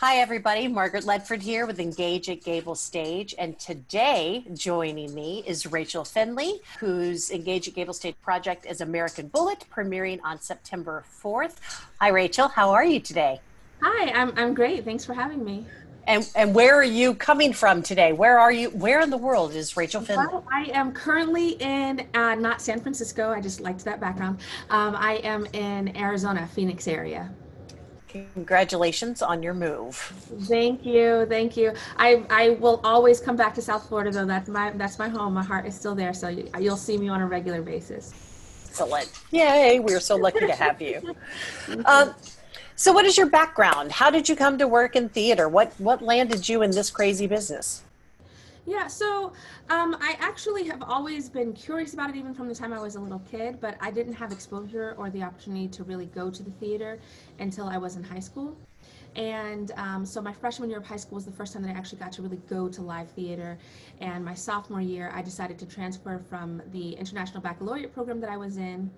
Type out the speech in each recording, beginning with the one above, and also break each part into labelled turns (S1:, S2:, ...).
S1: Hi, everybody. Margaret Ledford here with Engage at GableStage. And today, joining me is Rachel Finley, whose Engage at GableStage project is American Bullet, premiering on September 4th. Hi, Rachel. How are you today?
S2: Hi, I'm great. Thanks for having me.
S1: And where are you coming from today? Where are you? Where in the world is Rachel Finley?
S2: Well, I am currently in not San Francisco. I just liked that background. I am in Arizona, Phoenix area.
S1: Congratulations on your move.
S2: Thank you, thank you. I will always come back to South Florida though. That's my home. My heart is still there, so you'll see me on a regular basis.
S1: Excellent. Yay. We're so lucky to have you.
S2: Thank you.
S1: Um, so what is your background? How did you come to work in theater? What landed you in this crazy business?
S2: Yeah, so I actually have always been curious about it, even from the time I was a little kid, but I didn't have exposure or the opportunity to really go to the theater until I was in high school. And so my freshman year of high school was the first time that I actually got to really go to live theater. And my sophomore year, I decided to transfer from the International Baccalaureate program that I was in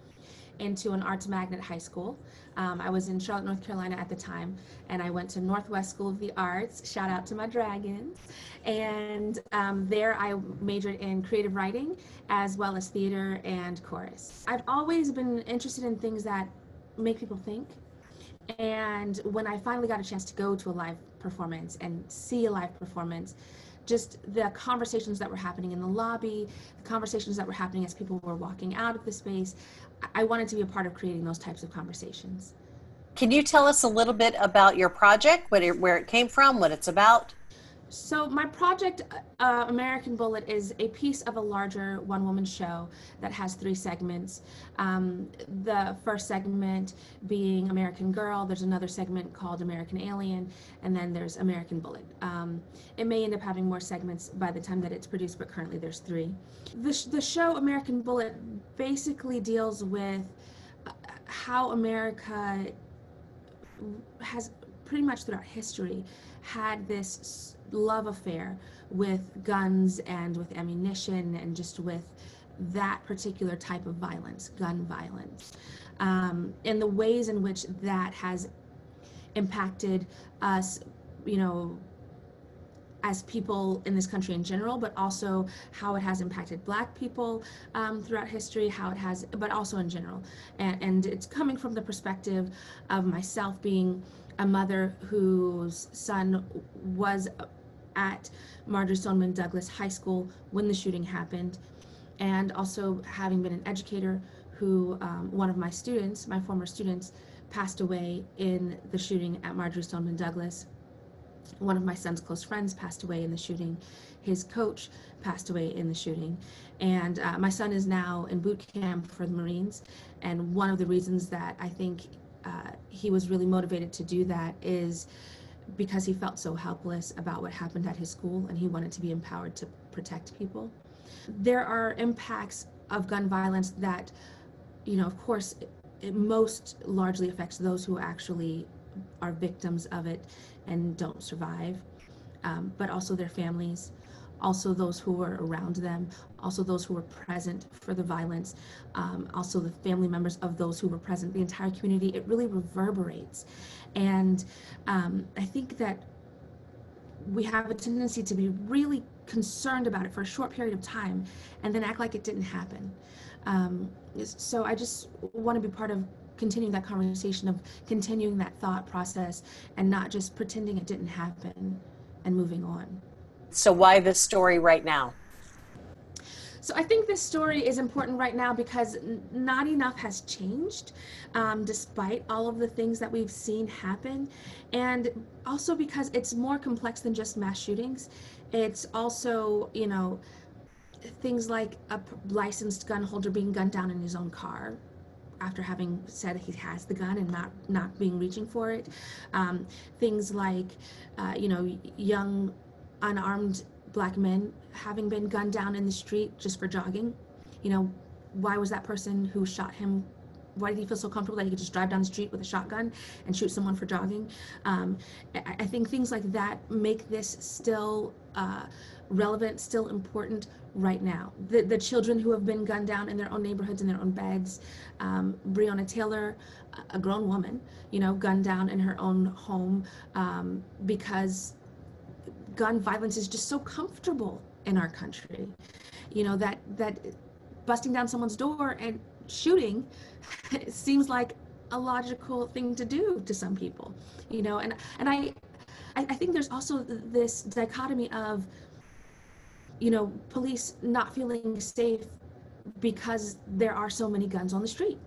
S2: into an arts magnet high school. I was in Charlotte, North Carolina at the time, and I went to Northwest School of the Arts. Shout out to my Dragons. And there I majored in creative writing as well as theater and chorus. I've always been interested in things that make people think. And when I finally got a chance to go to a live performance and see a live performance, just the conversations that were happening in the lobby, the conversations that were happening as people were walking out of the space, I wanted to be a part of creating those types of conversations.
S1: Can you tell us a little bit about your project, where it came from, what it's about?
S2: So my project, American Bullet, is a piece of a larger one-woman show that has three segments. The first segment being American Girl, there's another segment called American Alien, and then there's American Bullet. It may end up having more segments by the time that it's produced, but currently there's three. The show American Bullet basically deals with how America has pretty much throughout history had this love affair with guns and with ammunition and just with that particular type of violence, gun violence, and the ways in which that has impacted us, you know, as people in this country in general, but also how it has impacted Black people throughout history, how it has, but also in general. And it's coming from the perspective of myself being a mother whose son was at Marjory Stoneman Douglas High School when the shooting happened, and also having been an educator who, one of my students, my former students, passed away in the shooting at Marjory Stoneman Douglas. One of my son's close friends passed away in the shooting. His coach passed away in the shooting. And my son is now in boot camp for the Marines. And one of the reasons that I think he was really motivated to do that is because he felt so helpless about what happened at his school, and he wanted to be empowered to protect people. There are impacts of gun violence that, you know, of course, it most largely affects those who actually are victims of it and don't survive, but also their families, also those who were around them, also those who were present for the violence, also the family members of those who were present, the entire community. It really reverberates. And I think that we have a tendency to be really concerned about it for a short period of time and then act like it didn't happen. So I just want to be part of continuing that conversation, of continuing that thought process, and not just pretending it didn't happen and moving on.
S1: So why this story right now?
S2: So I think this story is important right now because not enough has changed, despite all of the things that we've seen happen, and also because it's more complex than just mass shootings. It's also, you know, things like a licensed gun holder being gunned down in his own car after having said he has the gun and not being reaching for it. Things like, you know, young unarmed Black men having been gunned down in the street just for jogging. You know, why was that person who shot him why did he feel so comfortable that he could just drive down the street with a shotgun and shoot someone for jogging? I think things like that make this still relevant, still important right now. The children who have been gunned down in their own neighborhoods, in their own beds, Breonna Taylor, a grown woman, gunned down in her own home because gun violence is just so comfortable in our country. That busting down someone's door and shooting seems like a logical thing to do to some people, and I think there's also this dichotomy of, police not feeling safe because there are so many guns on the street,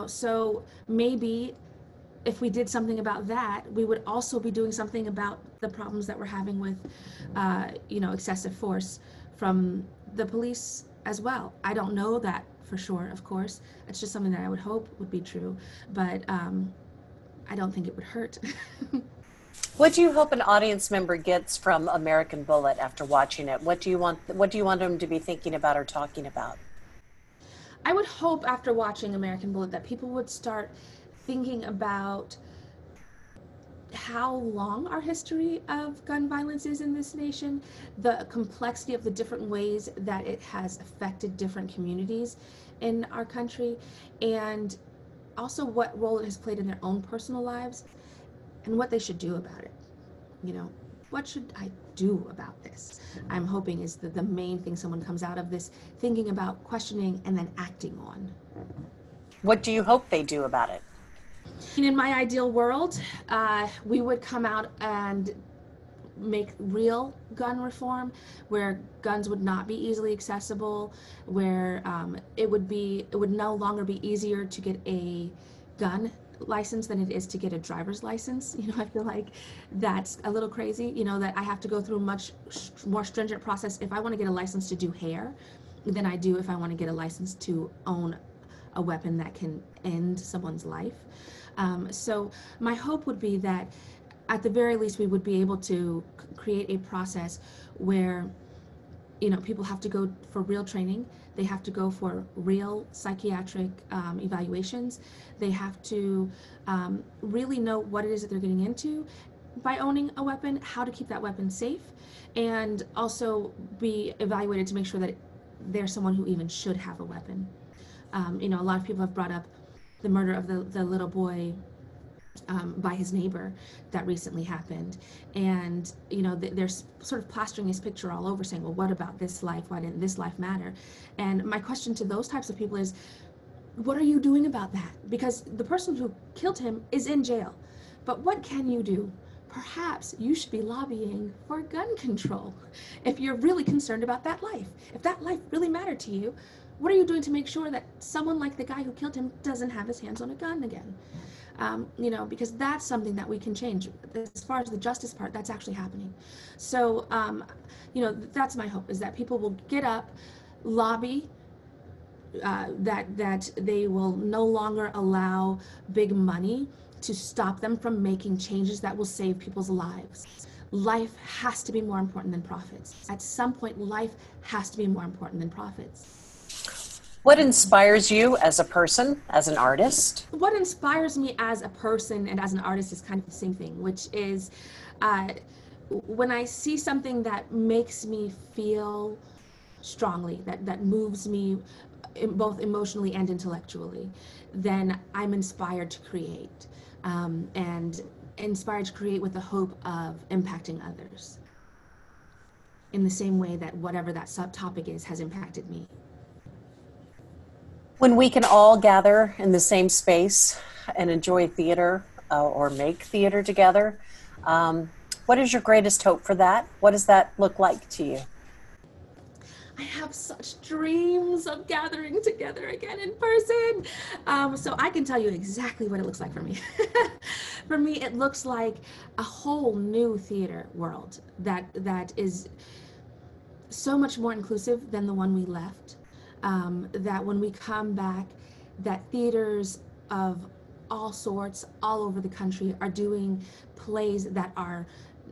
S2: so maybe if we did something about that, we would also be doing something about the problems that we're having with, excessive force from the police as well. I don't know that for sure, of course. It's just something that I would hope would be true, but I don't think it would hurt.
S1: What do you hope an audience member gets from American Bullet after watching it? What do you want them to be thinking about or talking about?
S2: I would hope after watching American Bullet that people would start thinking about how long our history of gun violence is in this nation, the complexity of the different ways that it has affected different communities in our country, and also what role it has played in their own personal lives and what they should do about it. What should I do about this? I'm hoping is the main thing someone comes out of this thinking about, questioning, and then acting on.
S1: What do you hope they do about it?
S2: In my ideal world, we would come out and make real gun reform where guns would not be easily accessible, where it would no longer be easier to get a gun license than it is to get a driver's license. I feel like that's a little crazy, that I have to go through a much more stringent process if I want to get a license to do hair than I do if I want to get a license to own a weapon that can end someone's life. So my hope would be that at the very least we would be able to create a process where people have to go for real training, they have to go for real psychiatric evaluations, they have to really know what it is that they're getting into by owning a weapon, how to keep that weapon safe, and also be evaluated to make sure that they're someone who even should have a weapon. A lot of people have brought up the murder of the little boy by his neighbor that recently happened, and they're sort of plastering his picture all over, saying, well, what about this life? Why didn't this life matter? And my question to those types of people is, what are you doing about that? Because the person who killed him is in jail, but what can you do? Perhaps you should be lobbying for gun control if you're really concerned about that life. If that life really mattered to you, what are you doing to make sure that someone like the guy who killed him doesn't have his hands on a gun again? Because that's something that we can change. As far as the justice part, that's actually happening. So, that's my hope, is that people will get up, lobby, that they will no longer allow big money to stop them from making changes that will save people's lives. Life has to be more important than profits. At some point, life has to be more important than profits.
S1: What inspires you as a person, as an artist?
S2: What inspires me as a person and as an artist is kind of the same thing, which is when I see something that makes me feel strongly, that moves me both emotionally and intellectually, then I'm inspired to create, and inspired to create with the hope of impacting others in the same way that whatever that subtopic is has impacted me.
S1: When we can all gather in the same space and enjoy theater or make theater together, what is your greatest hope for that? What does that look like to you?
S2: I have such dreams of gathering together again in person. So I can tell you exactly what it looks like for me. For me, it looks like a whole new theater world that is so much more inclusive than the one we left. That when we come back, that theaters of all sorts all over the country are doing plays that are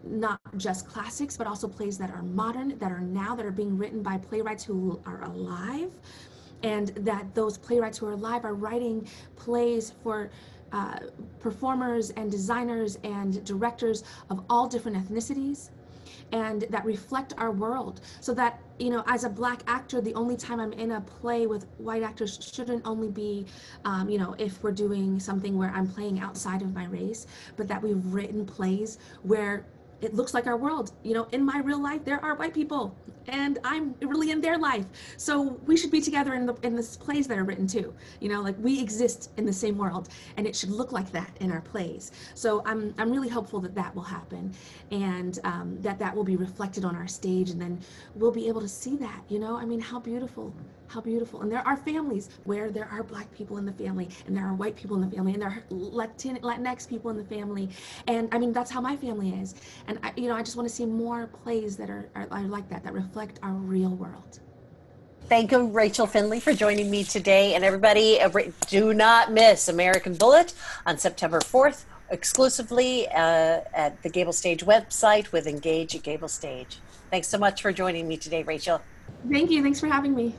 S2: not just classics, but also plays that are modern, that are being written by playwrights who are alive, and that those playwrights who are alive are writing plays for performers and designers and directors of all different ethnicities, and that reflect our world, so that, you know, as a Black actor, the only time I'm in a play with white actors shouldn't only be, you know, if we're doing something where I'm playing outside of my race, but that we've written plays where it looks like our world. You know, in my real life, there are white people, and I'm really in their life. So we should be together in the plays that are written too. You know, like we exist in the same world, and it should look like that in our plays. So I'm really hopeful that that will happen, and that will be reflected on our stage, and then we'll be able to see that. You know, I mean, how beautiful. How beautiful. And there are families where there are Black people in the family, and there are white people in the family, and there are Latinx people in the family. And I mean, that's how my family is. And you know, I just want to see more plays that are like that reflect our real world.
S1: Thank you, Rachel Finley, for joining me today. And everybody, do not miss American Bullet on September 4th, exclusively at the GableStage website with Engage at GableStage. Thanks so much for joining me today, Rachel.
S2: Thank you. Thanks for having me.